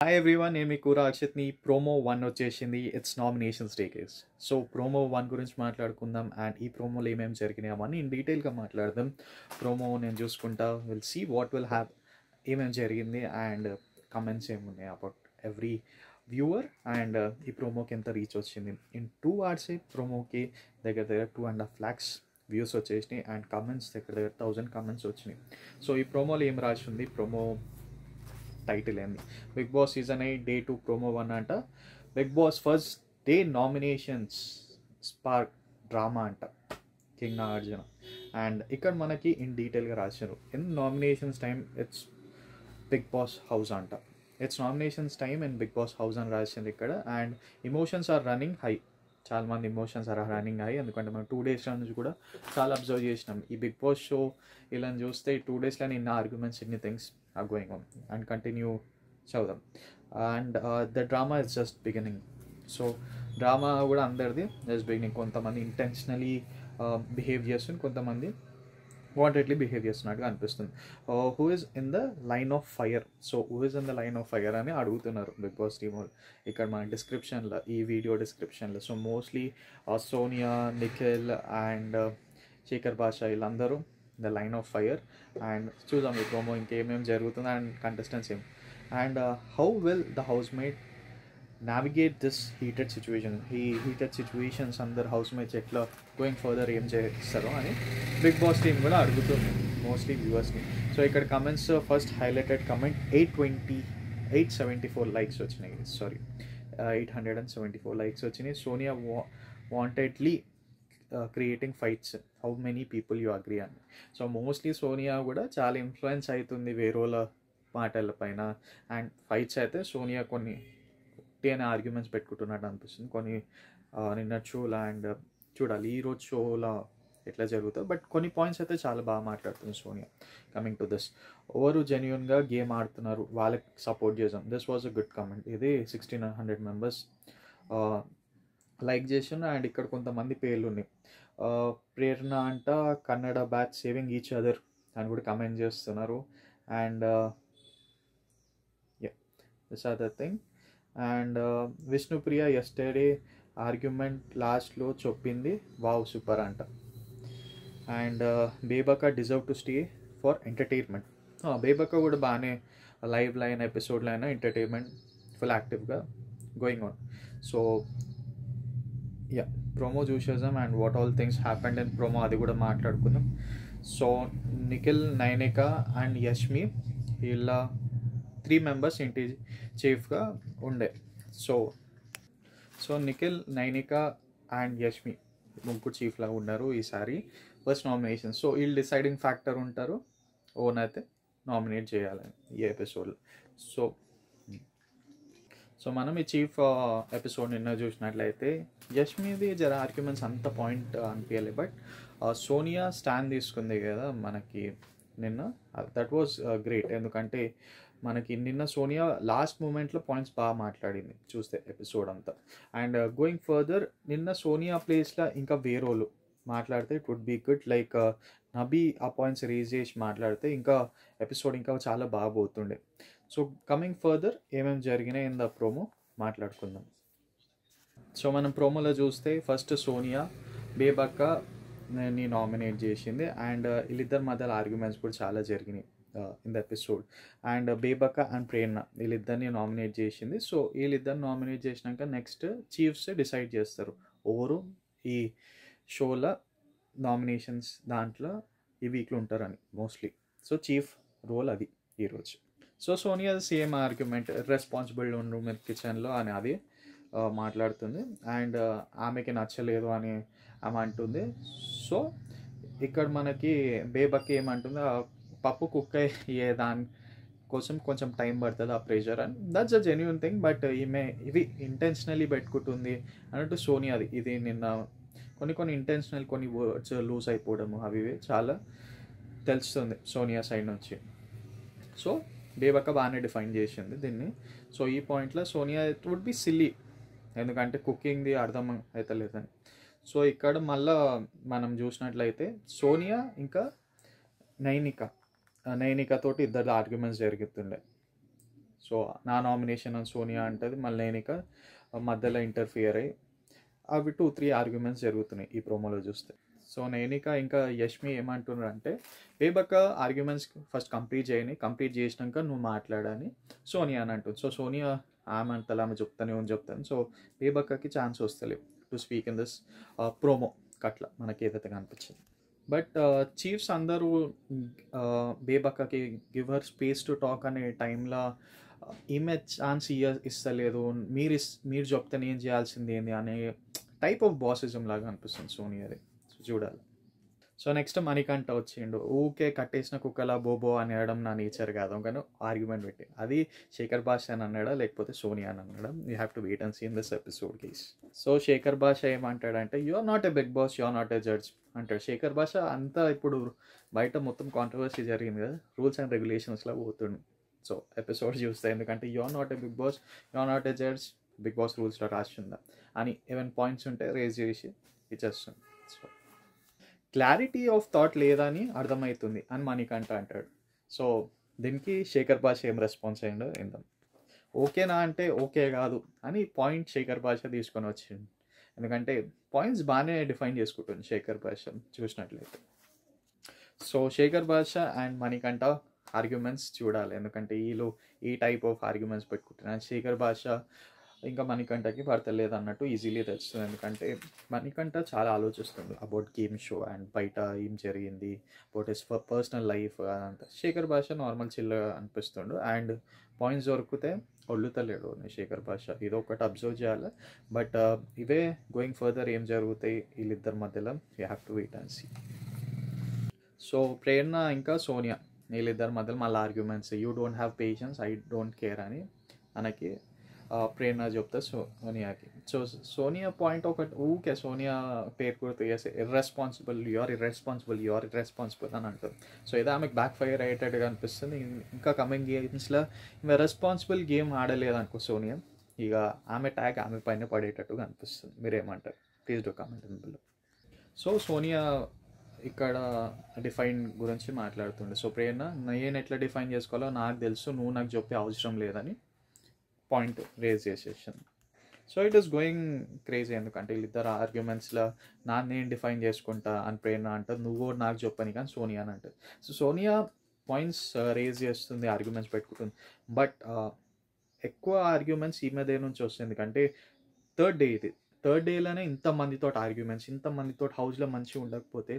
Hi everyone, నేను మీ కూర అక్షిత్ని. Promo 1 వచ్చేసింది. It's nominations day case. So promo 1 గురించి మాట్లాడుకుందాం అండ్ ఈ ప్రోమోలో ఏమేమి జరిగినాయి అవన్నీ ఇన్ డీటెయిల్గా మాట్లాడదాం. ప్రోమో నేను చూసుకుంటా, will see what will have, ఏమేమి జరిగింది అండ్ కమెంట్స్ ఏమున్నాయి అబౌట్ ఎవ్రీ వ్యూవర్ అండ్ ఈ ప్రోమోకి ఎంత రీచ్ వచ్చింది. ఇన్ 2 hours ప్రోమోకి దగ్గర దగ్గర 2.5 lakhs వ్యూస్ వచ్చేసినాయి అండ్ కమెంట్స్ దగ్గర దగ్గర 1000 కమెంట్స్ వచ్చినాయి. సో ఈ ప్రోమోలో ఏం రాసి ఉంది, ప్రోమో టైటిల్ ఏంది, Bigg Boss season 8 Day 2 promo 1 అంట. Bigg Boss first day nominations spark drama అంట కింగ్ నాగార్జున. అండ్ ఇక్కడ మనకి ఇన్ డీటెయిల్గా రాశారు, in nominations time it's Bigg Boss house అంట. It's nominations time and Bigg Boss house అని రాసింది ఇక్కడ. And emotions are running high, చాలామంది ఎమోషన్స్ ఆర్ రన్నింగ్ హై. ఎందుకంటే మనం 2 days నుంచి కూడా చాలా అబ్జర్వ్ చేసినాం ఈ బిగ్ బాస్ షో. ఇలా చూస్తే ఈ 2 daysలోనే ఇన్ని ఆర్గ్యుమెంట్స్, ఇన్ని things are going on and continue చదుదాం. And the drama is just beginning. So drama కూడా అందరిది జస్ట్ బిగినింగ్. కొంతమంది ఇంటెన్షనలీ బిహేవ్ చేస్తుంది, కొంతమంది వాంటెడ్లీ బిహేవ్ చేస్తున్నట్టుగా అనిపిస్తుంది. Who is in the line of fire, so who is in the line of fire అని అడుగుతున్నారు బిగ్ బాస్ టీమ్ వాళ్ళు ఇక్కడ మన డిస్క్రిప్షన్లో, ఈ వీడియో డిస్క్రిప్షన్లో. So mostly Sonia, Nikhil and Shekhar Basha వీళ్ళందరూ the line of fire. And చూద్దాం ఈ ప్రోమో ఇంకేమేమి జరుగుతుంది అండ్ కంటెస్టెంట్స్ ఏం అండ్ హౌ విల్ ద హౌస్ మేట్ నావిగేట్ దిస్ హీటెడ్ సిచ్యువేషన్. ఈ హీటెడ్ సిచ్యువేషన్స్ అందరు హౌస్ మేట్స్ ఎట్లా గోయింగ్ ఫర్దర్ ఏం చేస్తారో అని బిగ్ బాస్ టీమ్ కూడా అడుగుతుంది మోస్ట్లీ వ్యూవర్స్ని. సో ఇక్కడ comments, first highlighted comment 874 likes వచ్చినాయి, సారీ 874 likes వచ్చినాయి. Sonia wantedly creating fights, how many people you agree అని. సో మోస్ట్లీ సోనియా కూడా చాలా ఇన్ఫ్లుయెన్స్ అవుతుంది వేరేల మాటల పైన. అండ్ ఫైట్స్ అయితే సోనియా కొన్ని అనే ఆర్గ్యుమెంట్స్ పెట్టుకుంటున్నట్టు అనిపిస్తుంది కొన్ని నిన్న షోలో. అండ్ చూడాలి ఈరోజు షోలో ఎట్లా జరుగుతుంది. బట్ కొన్ని పాయింట్స్ అయితే చాలా బాగా మాట్లాడుతుంది సోనియా. కమింగ్ టు దిస్, ఎవరు జెన్యున్గా గేమ్ ఆడుతున్నారు వాళ్ళకి సపోర్ట్ చేసాం. This was a good comment. ఇది 1600 members లైక్ చేసిన. అండ్ ఇక్కడ కొంతమంది పేర్లు ఉన్నాయి. ప్రేరణ అంట, Kannada batch saving each other అని కూడా కమెంట్ చేస్తున్నారు. And this are the thing. And Vishnupriya yesterday argument లాస్ట్లో చెప్పింది వావ్ సూపర్ అంట. And Bebakka deserve to stay for entertainment. Bebakka కూడా బాగానే లైవ్ లైన్ ఎపిసోడ్లో అయినా ఎంటర్టైన్మెంట్ ఫుల్ యాక్టివ్గా going on. So yeah, promo చూసేసాం and what all things happened in promo అది కూడా మాట్లాడుకుందాం. సో నిఖిల్, నైనిక అండ్ యష్మి వీళ్ళ 3 members ఇంటి చీఫ్గా ఉండే. సో నిఖిల్, నైనిక అండ్ యష్మి ముగ్గురు చీఫ్లా ఉన్నారు ఈసారి ఫస్ట్ నామినేషన్. సో వీళ్ళు డిసైడింగ్ ఫ్యాక్టర్ ఉంటారు, ఓన్ అయితే నామినేట్ చేయాలని ఈ ఎపిసోడ్లో. సో మనం ఈ చీఫ్ ఎపిసోడ్ నిన్న చూసినట్లయితే యష్మిది జర ఆర్గ్యుమెంట్స్ అంత పాయింట్ అనిపించలేదు. బట్ సోనియా స్టాండ్ తీసుకుంది కదా మనకి నిన్న, దట్ వాజ్ గ్రేట్. ఎందుకంటే మనకి నిన్న సోనియా లాస్ట్ మూమెంట్లో పాయింట్స్ బాగా మాట్లాడింది చూస్తే ఎపిసోడ్ అంతా. అండ్ గోయింగ్ ఫర్దర్, నిన్న సోనియా ప్లేస్లో ఇంకా వేరేళ్ళు మాట్లాడితే it would be good. Like Nabi ఆ పాయింట్స్ రేజ్ చేసి మాట్లాడితే ఇంకా ఎపిసోడ్ ఇంకా చాలా బాగా పోతుండే. సో కమింగ్ ఫర్దర్ ఏమేమి జరిగినాయి ఇన్ ద ప్రోమో మాట్లాడుకుందాం. సో మనం ప్రోమోలో చూస్తే ఫస్ట్ సోనియా బేబక్క ని నామినేట్ చేసింది. అండ్ వీళ్ళిద్దరి మధ్యలో ఆర్గ్యుమెంట్స్ కూడా చాలా జరిగినాయి in the episode. And Bebakka and Prerana వీళ్ళిద్దరిని నామినేట్ చేసింది. సో వీళ్ళిద్దరిని నామినేట్ చేసినాక నెక్స్ట్ చీఫ్స్ డిసైడ్ చేస్తారు ఎవరు ఈ షోలో నామినేషన్స్ దాంట్లో ఈ వీక్లో ఉంటారని మోస్ట్లీ. సో చీఫ్ రోల్ అది ఈరోజు. So Sonia same argument, responsible ఉండు మీరు కిచెన్లో అని అది మాట్లాడుతుంది. అండ్ ఆమెకి నచ్చలేదు అని ఆమె అంటుంది. సో ఇక్కడ మనకి బేబక్క ఏమంటుంది, పప్పు కుక్ అయ్యే దాని కోసం కొంచెం టైం పడుతుంది ఆ ప్రెషర్ అని. That's a genuine thing. But ఈమె ఇవి ఇంటెన్షనలీ పెట్టుకుంటుంది అన్నట్టు సోనియాది. ఇది నిన్న కొన్ని ఇంటెన్షనల్ కొన్ని వర్డ్స్ లూజ్ అయిపోవడము అవి చాలా తెలుస్తుంది సోనియా సైడ్ నుంచి. సో బేబక్క బాగానే డిఫైన్ చేసింది దీన్ని. సో ఈ పాయింట్లో Sonia it would be silly, ఎందుకంటే కుకింగ్ది అర్థం అవుతలేదని. సో ఇక్కడ మళ్ళా మనం చూసినట్లయితే సోనియా ఇంకా నైనికతోటి ఇద్దరు ఆర్గ్యుమెంట్స్ జరుగుతుండే. సో నా నామినేషన్ అని సోనియా అంటది, మళ్ళీ నేను ఇక మధ్యలో ఇంటర్ఫియర్ అయ్యి అవి 2-3 ఆర్గ్యుమెంట్స్ జరుగుతున్నాయి ఈ ప్రోమోలో చూస్తే. సో నేనిక ఇంకా యష్మి ఏమంటున్నారంటే, బేబక్క ఆర్గ్యుమెంట్స్ ఫస్ట్ కంప్లీట్ చేసినాక నువ్వు మాట్లాడని సోనియా అని అంటుంది. సో సోనియా ఆమె అంతలా ఆమె చెప్తాను. సో బేబక్కకి ఛాన్స్ వస్తలేదు to speak in this promo కట్ల మనకి ఏదైతే కనిపించింది. బట్ చీఫ్స్ అందరూ బేబక్కకి give her space to talk అనే టైంలో ఈమె ఛాన్స్ ఇస్తలేదు, మీరు చెప్తే నేను చేయాల్సింది ఏంది అనే టైప్ ఆఫ్ బాసిజం లాగా అనిపిస్తుంది సోనియాది. సో చూడాలి. సో నెక్స్ట్ మణికంఠ వచ్చిండు, ఊకే కట్టేసిన కుక్కలా బోబో అని అనడం నా నేచర్ కాదు కానీ ఆర్గ్యుమెంట్ పెట్టి, అది శేఖర్ భాష అని అన్నాడా లేకపోతే సోనియా అని అన్నాడా, you have to wait and see in this episode case. So Shekhar Basha ఏమంటాడంటే, you are not a Bigg Boss, you are not a judge అంటాడు. శేఖర్ భాష అంతా ఇప్పుడు బయట మొత్తం కాంట్రవర్సీ జరిగింది కదా, రూల్స్ అండ్ రెగ్యులేషన్స్లో పోతుండు. సో ఎపిసోడ్ చూస్తే, ఎందుకంటే you are not a Bigg Boss, you are not a judge, Bigg Boss రూల్స్లో రాసిందా అని ఏమైనా పాయింట్స్ ఉంటే రేజ్ చేసి ఇచ్చేస్తుంది. సో క్లారిటీ ఆఫ్ థాట్ లేదని అర్థమవుతుంది అని మణికంఠ అంటాడు. సో దీనికి శేఖర్ భాష ఏం రెస్పాన్స్ అయ్యిండో ఏందో. ఓకేనా అంటే ఓకే కాదు అని పాయింట్ శేఖర్ భాష తీసుకొని వచ్చింది. ఎందుకంటే పాయింట్స్ బాగానే డిఫైన్ చేసుకుంటుంది శేఖర్ భాష చూసినట్లయితే. సో శేఖర్ భాష అండ్ మణికంఠ ఆర్గ్యుమెంట్స్ చూడాలి, ఎందుకంటే వీళ్ళు ఈ టైప్ ఆఫ్ ఆర్గ్యుమెంట్స్ పెట్టుకుంటున్నారు. శేఖర్ భాష ఇంకా మణికంఠకి పడతలేదు అన్నట్టు ఈజీలీ తెలుస్తుంది, ఎందుకంటే మణికంఠ చాలా ఆలోచిస్తుంది అబౌట్ గేమ్ షో అండ్ బయట ఏం జరిగింది, అబౌట్ హిస్ పర్సనల్ లైఫ్ అదంతా. శేఖర్ భాష నార్మల్ చిల్లగా అనిపిస్తుండు అండ్ పాయింట్స్ దొరికితే వదులుతలేడు శేఖర్ భాష. ఇది ఒకటి అబ్జర్వ్ చేయాలి. బట్ ఇవే గోయింగ్ ఫర్దర్ ఏం జరుగుతాయి వీళ్ళిద్దరి మధ్యలో, you have to wait and see. So Prerana ఇంకా సోనియా వీళ్ళిద్దరి మధ్యలో మళ్ళీ arguments, you don't have patience, I don't care అని మనకి ప్రేరణ చెప్తా సోనియాకి. సో సోనియా పాయింట్ ఒకటి, ఊకే సోనియా పేరు గుర్తు చేసి ఇర్రెస్పాన్సిబుల్ అని అంటుంది. సో ఇది ఆమెకు బ్యాక్ ఫైర్ అయ్యేటట్టుగా అనిపిస్తుంది. ఇంకా కమింగ్ గేమ్స్లో ఈమె రెస్పాన్సిబుల్ గేమ్ ఆడలేదు అనుకో సోనియా, ఇక ఆమె ట్యాగ్ ఆమె పైన పడేటట్టుగా అనిపిస్తుంది. మీరేమంటారు? Please do comment in below. So Sonia ఇక్కడ డిఫైన్ గురించి మాట్లాడుతుండే. సో ప్రేరణ, నేను ఎట్లా డిఫైన్ చేసుకోవాలో నాకు తెలుసు, నువ్వు నాకు చెప్పే అవసరం లేదని పాయింట్ రేజ్ చేసేసాను. So it is going crazy, ఎందుకంటే వీళ్ళిద్దరు ఆర్గ్యుమెంట్స్లో నేను డిఫైన్ చేసుకుంటా అని ప్రేరణ అంటారు, నువ్వు నాకు చెప్పని కానీ సోనియా అని అంటారు. సో సోనియా పాయింట్స్ రేజ్ చేస్తుంది, ఆర్గ్యుమెంట్స్ పెట్టుకుంటుంది. బట్ ఎక్కువ ఆర్గ్యుమెంట్స్ ఈ మీద నుంచి వస్తుంది, ఎందుకంటే థర్డ్ డేలోనే ఇంతమందితో ఆర్గ్యుమెంట్స్, ఇంతమందితో హౌస్లో మంచిగా ఉండకపోతే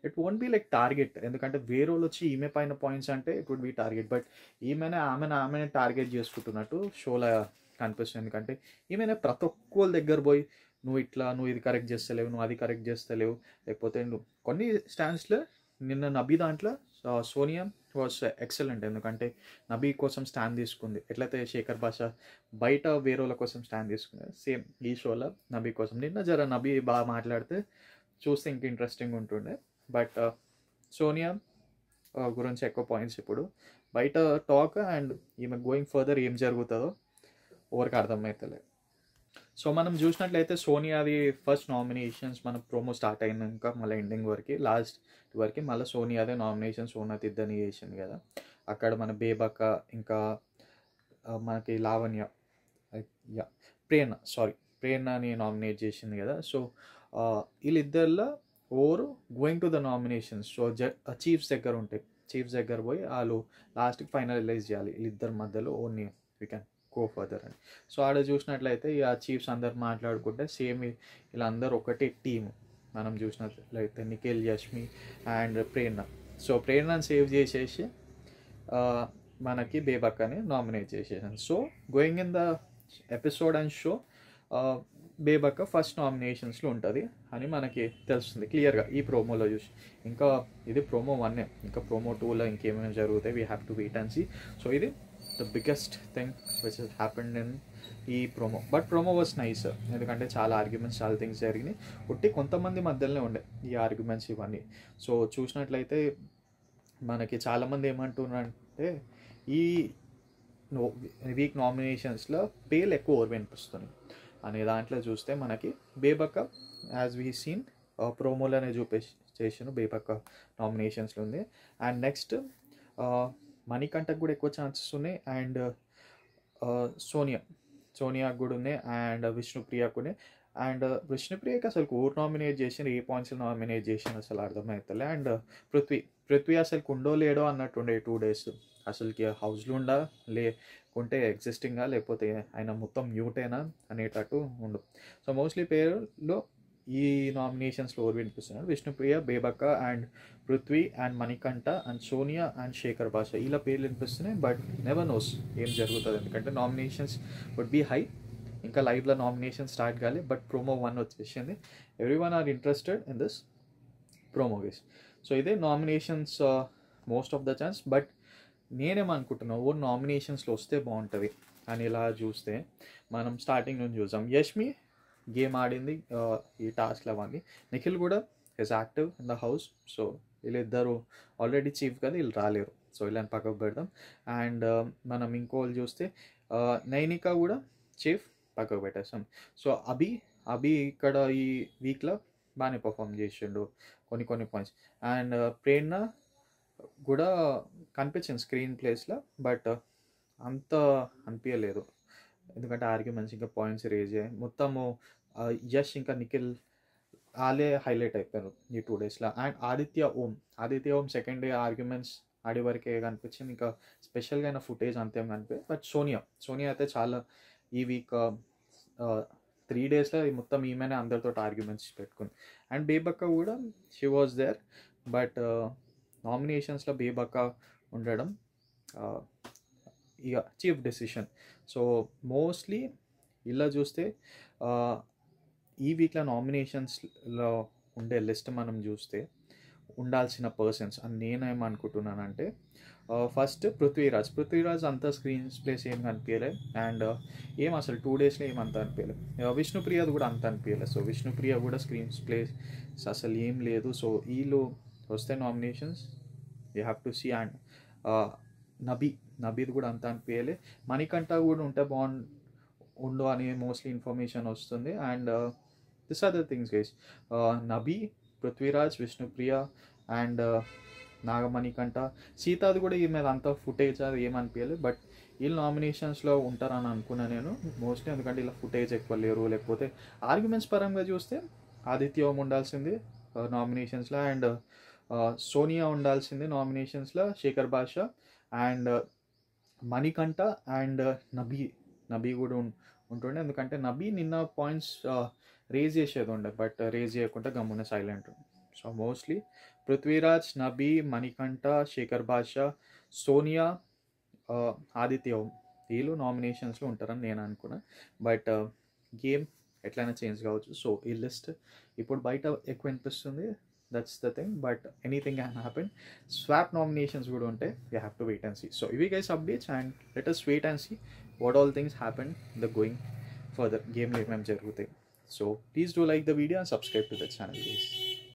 it won't be like target, ఎందుకంటే వేరే వాళ్ళు వచ్చి ఈమె పైన పాయింట్స్ అంటే it would be target. But ఆమెనే టార్గెట్ చేసుకుంటున్నట్టు షోలో కనిపిస్తుంది, ఎందుకంటే ఈమెనే ప్రతి ఒక్కళ్ళ దగ్గర పోయి నువ్వు ఇది కరెక్ట్ చేస్తలేవు, నువ్వు అది కరెక్ట్ చేస్తలేవు, లేకపోతే నువ్వు కొన్ని స్టాండ్స్లో నిన్న నబీ దాంట్లో సోనియా వాజ్ ఎక్సలెంట్, ఎందుకంటే నబీ కోసం స్టాండ్ తీసుకుంది. ఎట్లయితే శేఖర్ భాష బయట వేరే వాళ్ళ కోసం స్టాండ్ తీసుకున్నారు, సేమ్ ఈ షోలో నబీ కోసం. నిన్న నబీ బాగా మాట్లాడితే చూస్తే ఇంక ఇంట్రెస్టింగ్ ఉంటుండే. బట్ సోనియా గురించి ఎక్కువ పాయింట్స్ ఇప్పుడు బయట టాక్ అండ్ ఈమె గోయింగ్ ఫర్దర్ ఏం జరుగుతుందో ఎవరికి అర్థమవుతలేదు. సో మనం చూసినట్లయితే సోనియాది ఫస్ట్ నామినేషన్స్ మన ప్రోమో స్టార్ట్ అయినాక మళ్ళీ ఎండింగ్ లాస్ట్ వరకు మళ్ళీ సోనియాదే నామినేషన్స్ సోనాత్ ఇద్దని చేసింది కదా. అక్కడ మన బేబక్క ఇంకా మనకి లావణ్య ప్రేరణని నామినేట్ చేసింది కదా. సో వీళ్ళిద్దరిలో over going to the nominations. So chiefs దగ్గర పోయి వాళ్ళు లాస్ట్కి ఫైనలైజ్ చేయాలి వీళ్ళిద్దరి మధ్యలో only we can go further అని. సో ఆడ చూసినట్లయితే ఆ చీఫ్స్ అందరు మాట్లాడుకుంటే సేమ్ వీళ్ళందరూ ఒకటే టీమ్. మనం చూసినట్లయితే నిఖిల్, యష్మి అండ్ ప్రేరణ. సో ప్రేరణని సేవ్ చేసేసి మనకి బేబక్కని నామినేట్ చేసేసాను. So going in the episode and show Bebakka first నామినేషన్స్లో ఉంటుంది అని మనకి తెలుస్తుంది క్లియర్గా ఈ ప్రోమోలో చూసి. ఇంకా ఇది ప్రోమో 1, ఇంకా ప్రోమో 2లో ఇంకేమైనా జరుగుతాయి, we have to wait and see. So ఇది the biggest thing which has happened in ఈ promo. But promo was nice, ఎందుకంటే చాలా ఆర్గ్యుమెంట్స్, చాలా థింగ్స్ జరిగినాయి. ఉట్టి కొంతమంది మధ్యలోనే ఉండే ఈ ఆర్గ్యుమెంట్స్ ఇవన్నీ. సో చూసినట్లయితే మనకి చాలామంది ఏమంటున్నారంటే ఈ వీక్ నామినేషన్స్లో పేర్లు ఎక్కువ ఓవర్ వినిపిస్తున్నాయి అనే దాంట్లో చూస్తే మనకి బేబక్క యాజ్ వీ సీన్ ప్రోమోలోనే చేసిన బేబక్క నామినేషన్స్లో ఉంది. అండ్ నెక్స్ట్ మణికంఠకు కూడా ఎక్కువ ఛాన్సెస్ ఉన్నాయి. అండ్ సోనియా సోనియాకి కూడా ఉన్నాయి అండ్ విష్ణుప్రియకు ఉన్నాయి. అండ్ విష్ణుప్రియకి అసలు ఊరు నామినేట్ చేసిన ఏ పాయింట్స్ నామినేట్ చేసిన అసలు అర్థమవుతలే. అండ్ పృథ్వీ అసలు ఉండో లేడో అన్నట్టుండే 2 days అసలుకి హౌస్లో ఉండా లేకుంటే ఎగ్జిస్టింగా లేకపోతే ఆయన మొత్తం మ్యూటేనా అనేటట్టు ఉండు. సో మోస్ట్లీ పేరులో ఈ నామినేషన్స్లో ఎవరు వినిపిస్తున్నారు, Vishnupriya, Bebakka and Prithvi and Manikanta and Sonia and Shekhar Basha ఇలా పేర్లు వినిపిస్తున్నాయి. బట్ నెవర్ నోస్ ఏం జరుగుతుంది, ఎందుకంటే నామినేషన్స్ వుడ్ బీ హై. ఇంకా లైవ్లో నామినేషన్ స్టార్ట్ కాలే, బట్ ప్రోమో 1 వచ్చేసింది. Everyone are interested in this promo guys. So ఇదే nominations most of the chance. But నేనేమనుకుంటున్నా ఓ నామినేషన్స్లో వస్తే బాగుంటుంది అని ఇలా చూస్తే మనం స్టార్టింగ్ నుంచి చూసాం. యష్మి గేమ్ ఆడింది ఈ టాస్క్లు అవన్నీ. నిఖిల్ కూడా is active in the house. So వీళ్ళిద్దరు ఆల్రెడీ చీఫ్ కదా, వీళ్ళు రాలేరు. సో వీళ్ళని పక్కకు పెడదాం. అండ్ మనం ఇంకోళ్ళు చూస్తే నైనిక కూడా చీఫ్, పక్కకు పెట్టేస్తాం. సో అభి ఇక్కడ ఈ వీక్లో బాగానే పర్ఫామ్ చేసిండు కొన్ని పాయింట్స్. అండ్ ప్రేరణ కూడా కనిపించింది స్క్రీన్ ప్లేస్లో, బట్ అంత అనిపించలేదు, ఎందుకంటే ఆర్గ్యుమెంట్స్ ఇంకా పాయింట్స్ రేజ్ అయ్యాయి. మొత్తము యష్ ఇంకా నిఖిల్ వాళ్ళే హైలైట్ అయిపోయారు ఈ 2 daysలో. And Aditya Om second day arguments ఆడే వరకే కనిపించింది, ఇంకా స్పెషల్గా అయిన ఫుటేజ్ అంతేం కనిపించింది. బట్ సోనియా అయితే చాలా ఈ వీక్ 3 daysలో మొత్తం ఈమెనే అందరితో ఆర్గ్యుమెంట్స్ పెట్టుకుంది. అండ్ బేబక్క కూడా షీ వాజ్ దేర్, బట్ నామినేషన్స్లో బేబక్క ఉండడం ఇక చీఫ్ డెసిషన్. సో మోస్ట్లీ ఇలా చూస్తే ఈ వీక్లో నామినేషన్స్లో ఉండే లిస్ట్ మనం చూస్తే ఉండాల్సిన పర్సన్స్ అని నేనేమనుకుంటున్నానంటే, ఫస్ట్ పృథ్వీరాజ్ అంత స్క్రీన్ ప్లేస్ ఏం కనిపించలేదు. అండ్ ఏం అసలు 2 daysలో ఏమంత అనిపించలేదు. విష్ణుప్రియది కూడా అంత అనిపించలేదు. సో విష్ణుప్రియ కూడా స్క్రీన్ ప్లేస్ అసలు ఏం లేదు. సో వీళ్ళు వస్తే nominations you have to see. And నబీది కూడా అంత అనిపించలే. మణికంఠ కూడా ఉంటే ఉండు అని మోస్ట్లీ ఇన్ఫర్మేషన్ వస్తుంది. And this are the things guys, Nabi, Prithviraj, Vishnupriya and Nagamanikanta. సీతాది కూడా ఈ మీద అంత ఫుటేజ్ అది ఏమనిపించలేదు. బట్ వీళ్ళు నామినేషన్స్లో ఉంటారని అనుకున్నా నేను మోస్ట్లీ, ఎందుకంటే ఇలా ఫుటేజ్ ఎక్కువ లేరు. లేకపోతే ఆర్గ్యుమెంట్స్ పరంగా చూస్తే ఆదిత్య ఓం ఉండాల్సింది నామినేషన్స్లో, అండ్ సోనియా ఉండాల్సింది నామినేషన్స్లో, శేఖర్ భాష అండ్ మణికంఠ అండ్ నబీ కూడా ఉంటుండే, ఎందుకంటే నబీ నిన్న పాయింట్స్ రేజ్ చేసేది ఉండే, బట్ రేజ్ చేయకుండా గమ్మున silent. So mostly Prithviraj, Nabi, Manikanta, Shekhar Basha, Sonia, Aditya Om వీళ్ళు నామినేషన్స్లో ఉంటారని నేను అనుకున్నా. బట్ గేమ్ ఎట్లయినా చేంజ్ కావచ్చు. సో ఈ లిస్ట్ ఇప్పుడు బయట ఎక్కువ వినిపిస్తుంది, that's the thing. But anything can happen. Swap nominations కూడా ఉంటాయి, you have to wait and see. So ఇవి guys updates, and let us wait and see what all things happen the going further game ఏమేమి జరుగుతాయి. So please do like the video and subscribe to the channel guys.